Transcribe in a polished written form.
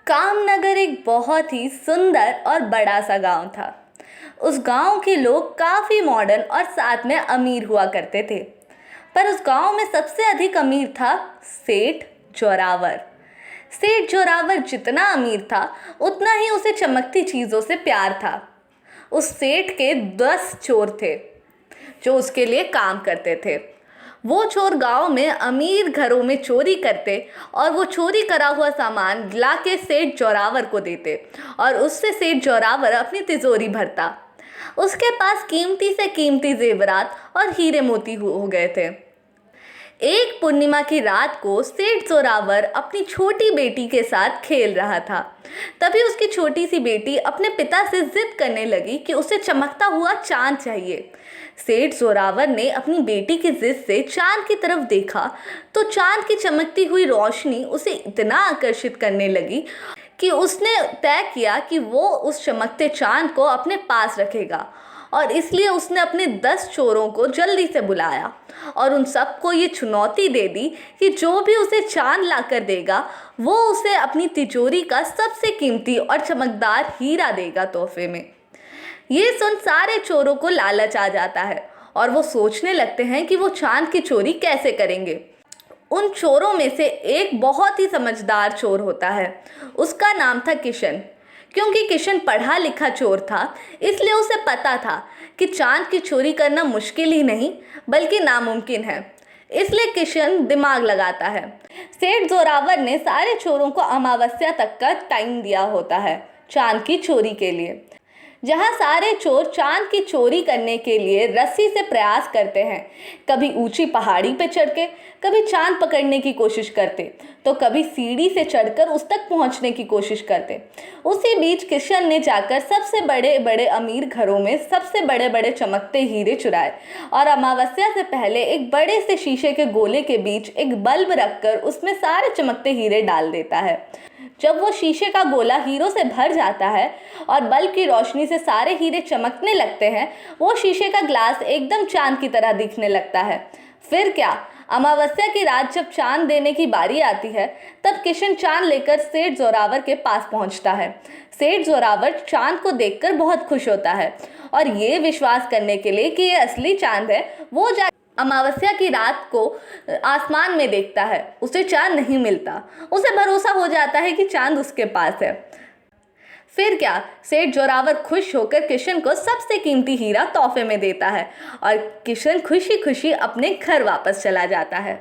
कामनगर एक बहुत ही सुंदर और बड़ा सा गांव था। उस गांव के लोग काफ़ी मॉडर्न और साथ में अमीर हुआ करते थे। पर उस गांव में सबसे अधिक अमीर था सेठ जोरावर। सेठ जोरावर जितना अमीर था उतना ही उसे चमकती चीज़ों से प्यार था। उस सेठ के 10 चोर थे जो उसके लिए काम करते थे। वो चोर गांव में अमीर घरों में चोरी करते और वो चोरी करा हुआ सामान लाके सेठ जोरावर को देते और उससे सेठ जोरावर अपनी तिजोरी भरता। उसके पास कीमती से कीमती जेवरात और हीरे मोती हो गए थे। एक पूर्णिमा की रात को सेठ जोरावर अपनी छोटी बेटी के साथ खेल रहा था। तभी उसकी छोटी सी बेटी अपने पिता से जिद करने लगी कि उसे चमकता हुआ चांद चाहिए। सेठ जोरावर ने अपनी बेटी की जिद से चांद की तरफ देखा तो चांद की चमकती हुई रोशनी उसे इतना आकर्षित करने लगी कि उसने तय किया कि वो उस चमकते चांद को अपने पास रखेगा और इसलिए उसने अपने 10 चोरों को जल्दी से बुलाया और उन सबको ये चुनौती दे दी कि जो भी उसे चांद लाकर देगा वो उसे अपनी तिजोरी का सबसे कीमती और चमकदार हीरा देगा तोहफे में। ये सुन सारे चोरों को लालच आ जाता है और वो सोचने लगते हैं कि वो चांद की चोरी कैसे करेंगे। उन चोरों में से एक बहुत ही समझदार चोर होता है। उसका नाम था किशन। क्योंकि किशन पढ़ा लिखा चोर था इसलिए उसे पता था कि चांद की चोरी करना मुश्किल ही नहीं बल्कि नामुमकिन है। इसलिए किशन दिमाग लगाता है। सेठ जोरावर ने सारे चोरों को अमावस्या तक का टाइम दिया होता है चांद की चोरी के लिए। जहाँ सारे चोर चांद की चोरी करने के लिए रस्सी से प्रयास करते हैं, कभी ऊंची पहाड़ी पे चढ़ के, कभी चांद पकड़ने की कोशिश करते तो कभी सीढ़ी से चढ़कर उस तक पहुंचने की कोशिश करते। उसी बीच किशन ने जाकर सबसे बड़े बड़े अमीर घरों में सबसे बड़े बड़े चमकते हीरे चुराए और अमावस्या से पहले एक बड़े से शीशे के गोले के बीच एक बल्ब रखकर उसमें सारे चमकते हीरे डाल देता है। जब वो शीशे का गोला हीरों से भर जाता है और बल्ब की रोशनी से सारे हीरे चमकने लगते हैं, वो शीशे का ग्लास एकदम चांद की तरह दिखने लगता है। फिर क्या, अमावस्या की रात जब चांद देने की बारी आती है तब किशन चांद लेकर सेठ जोरावर के पास पहुंचता है। सेठ जोरावर चांद को देखकर बहुत खुश होता है और ये विश्वास करने के लिए कि ये असली चांद है वो अमावस्या की रात को आसमान में देखता है। उसे चांद नहीं मिलता। उसे भरोसा हो जाता है कि चांद उसके पास है। फिर क्या, सेठ जोरावर खुश होकर किशन को सबसे कीमती हीरा तोहफे में देता है और किशन खुशी खुशी अपने घर वापस चला जाता है।